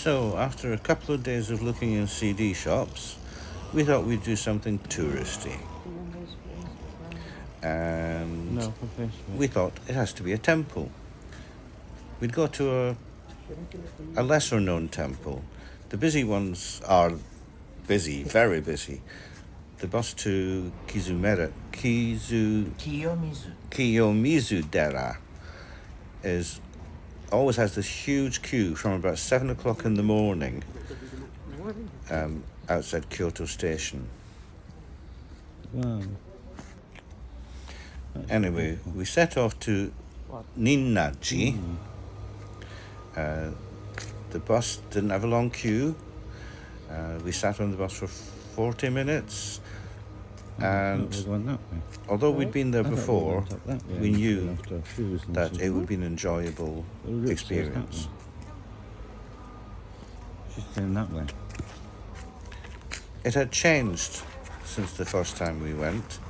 So, after a couple of days of looking in CD shops, we thought we'd do something touristy. And we thought it has to be a temple. We'd go to a lesser known temple. The busy ones are busy, very busy. The bus to Kiyomizu-dera always has this huge queue from about 7 o'clock in the morning outside Kyoto station. Wow. Anyway, we set off to Ninnaji. The bus didn't have a long queue. We sat on the bus for 40 minutes. And although we'd been there before, we knew that it would be an enjoyable experience. She's staying that way. It had changed since the first time we went.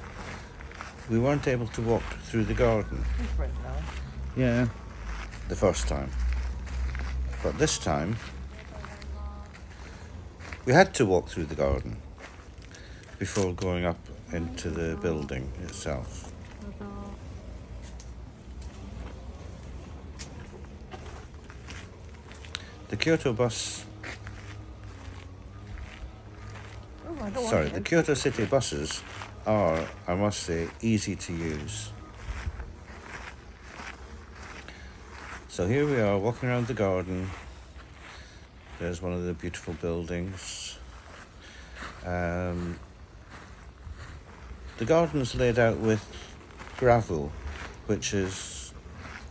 We weren't able to walk through the garden. Yeah. The first time. But this time, we had to walk through the garden before going up into the building itself. The Kyoto City buses are, I must say, easy to use. So here we are walking around the garden. There's one of the beautiful buildings. The garden's laid out with gravel, which is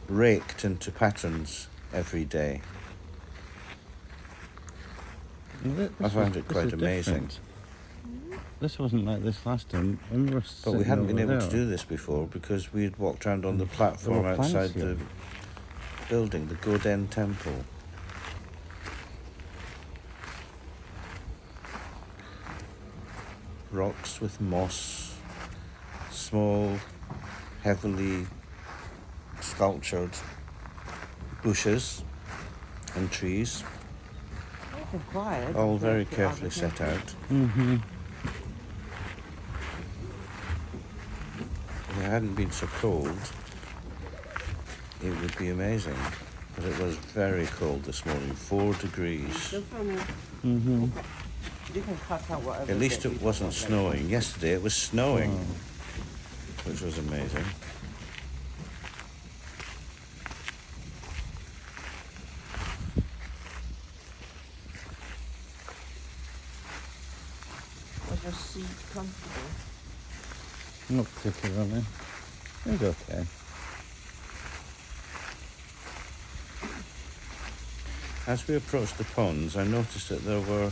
raked into patterns every day. I found it quite amazing. This wasn't like this last time. But we hadn't been able to do this before because we had walked around on the platform outside the building, the Goden Temple. Rocks with moss, small, heavily sculptured bushes and trees, all very carefully set out. Mm-hmm. If it hadn't been so cold, it would be amazing. But it was very cold this morning, 4 degrees. Mm-hmm. At least it wasn't snowing. Yesterday it was snowing, which was amazing. Was your seat comfortable? Not particularly. It was okay. As we approached the ponds, I noticed that there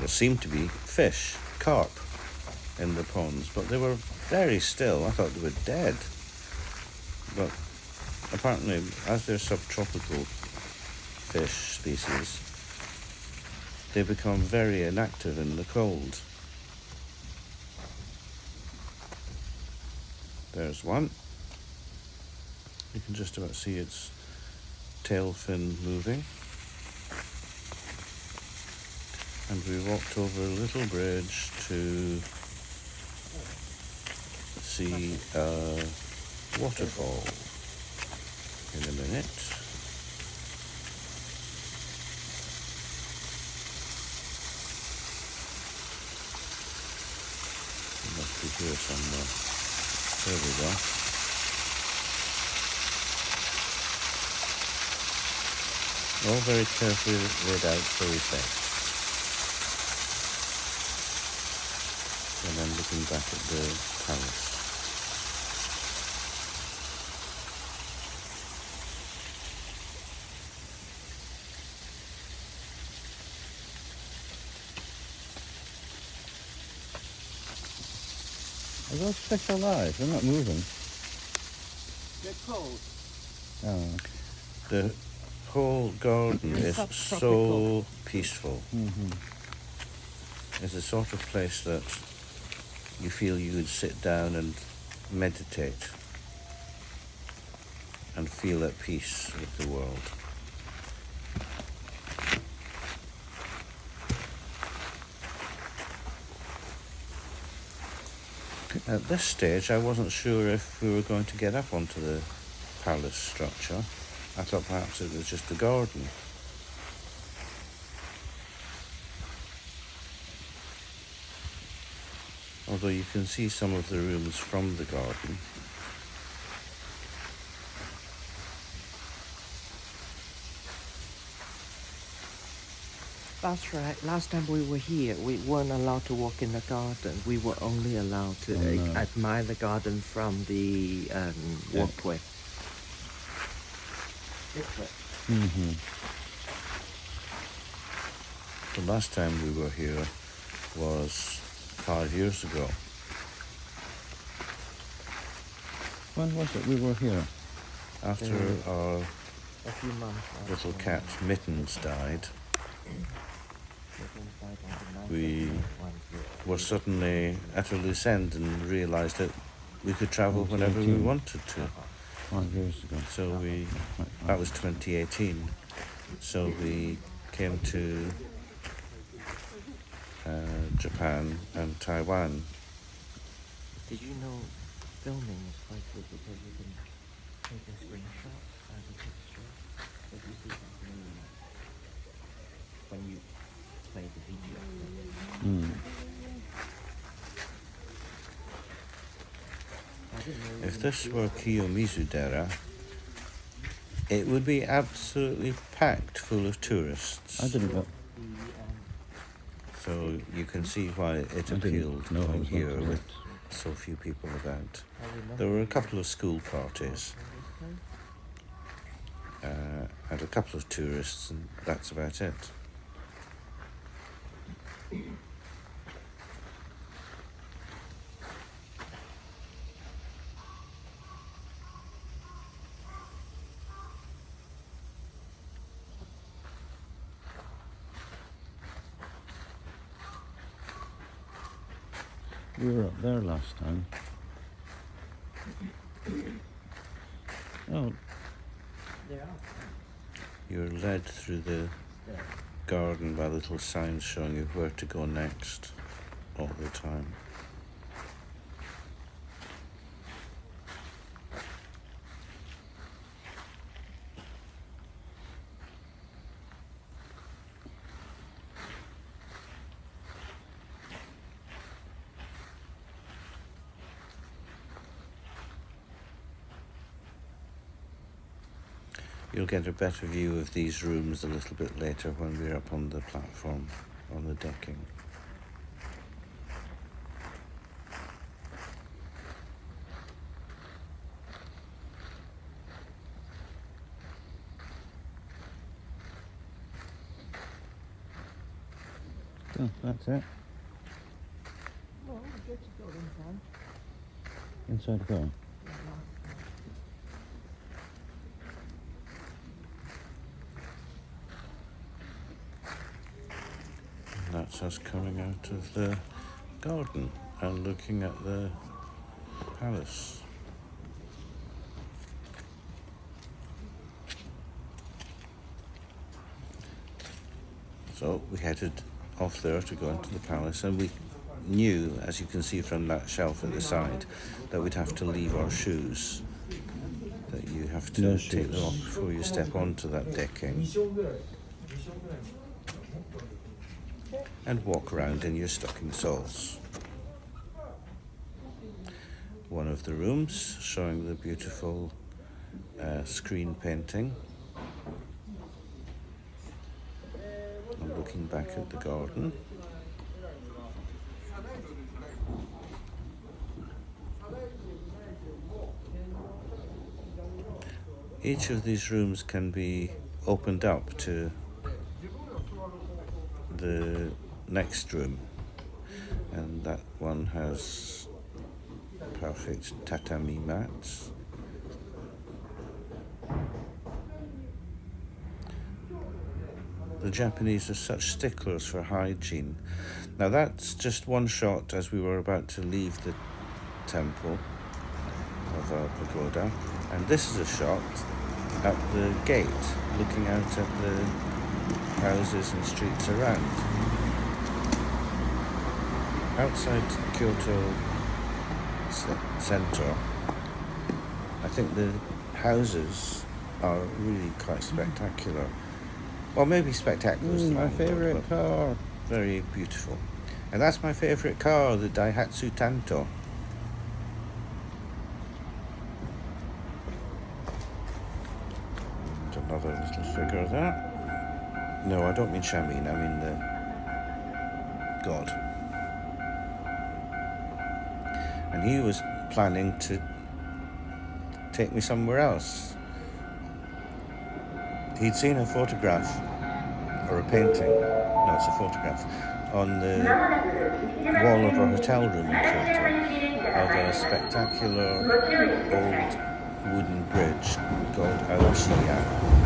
seemed to be fish, carp, in the ponds, but they were very still. I thought they were dead. But apparently, as they're subtropical fish species, they become very inactive in the cold. There's one. You can just about see its tail fin moving. And we walked over a little bridge to see a waterfall in a minute. It must be here somewhere. There we go. All very carefully laid out for effect. And then looking back at the palace. Are those fish alive? They're not moving. They're cold. Oh. The whole garden is so peaceful. Mm-hmm. It's the sort of place that you feel you would sit down and meditate and feel at peace with the world. At this stage, I wasn't sure if we were going to get up onto the palace structure. I thought perhaps it was just a garden. Although you can see some of the rooms from the garden. That's right. Last time we were here, we weren't allowed to walk in the garden. We were only allowed to admire the garden from the walkway. Mm-hmm. The last time we were here was 5 years ago. When was it we were here? After our A few months. little cat Mittens died, we were suddenly at a loose end and realised that we could travel whenever we wanted to. 5 years ago. So that was 2018. So we came to Japan and Taiwan. Did you know filming is quite good because you can take a screenshot as a picture if you see something you like when you play the video. I didn't know If this were Kiyomizu-dera, it would be absolutely packed full of tourists. I didn't know. So you can see why it didn't appealed know I going was here going to with it. so few people about. There were a couple of school parties and a couple of tourists, and that's about it. We were up there last time. Oh, You're led through the garden by little signs showing you where to go next all the time. You'll get a better view of these rooms a little bit later when we're up on the platform, on the decking. oh, that's it. No, we get to go inside. Inside the car. That's us coming out of the garden and looking at the palace. So we headed off there to go into the palace, and we knew, as you can see from that shelf at the side, that we'd have to leave our shoes, that you have to No take shoes. them off before you step onto that decking and walk around in your stocking soles. One of the rooms showing the beautiful screen painting. I'm looking back at the garden. Each of these rooms can be opened up to the next room, and that one has perfect tatami mats. The Japanese are such sticklers for hygiene. Now that's just one shot as we were about to leave the temple of our pagoda, and this is a shot at the gate looking out at the houses and streets around. Outside Kyoto centre. I think the houses are really quite spectacular. Well, maybe spectacular is the My wrong word, favourite but car. very beautiful. And that's my favourite car, the Daihatsu Tanto. And another little figure there. No, I don't mean Shamin, I mean the god. And he was planning to take me somewhere else. He'd seen a photograph, or a painting, no, it's a photograph, on the wall of our hotel room in Kyoto of a spectacular old wooden bridge called Arashiyama.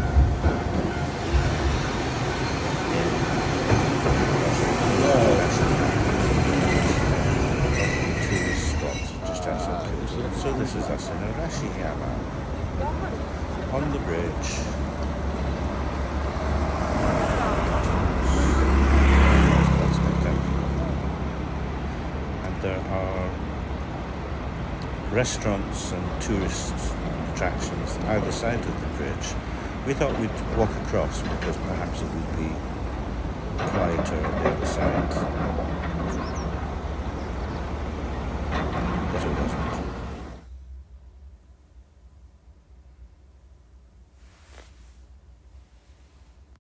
Tourist spots just outside Kyoto. So this is us in Arashiyama on the bridge. There are restaurants and tourist attractions either side of the bridge. We thought we'd walk across because perhaps it would be quieter on the other side.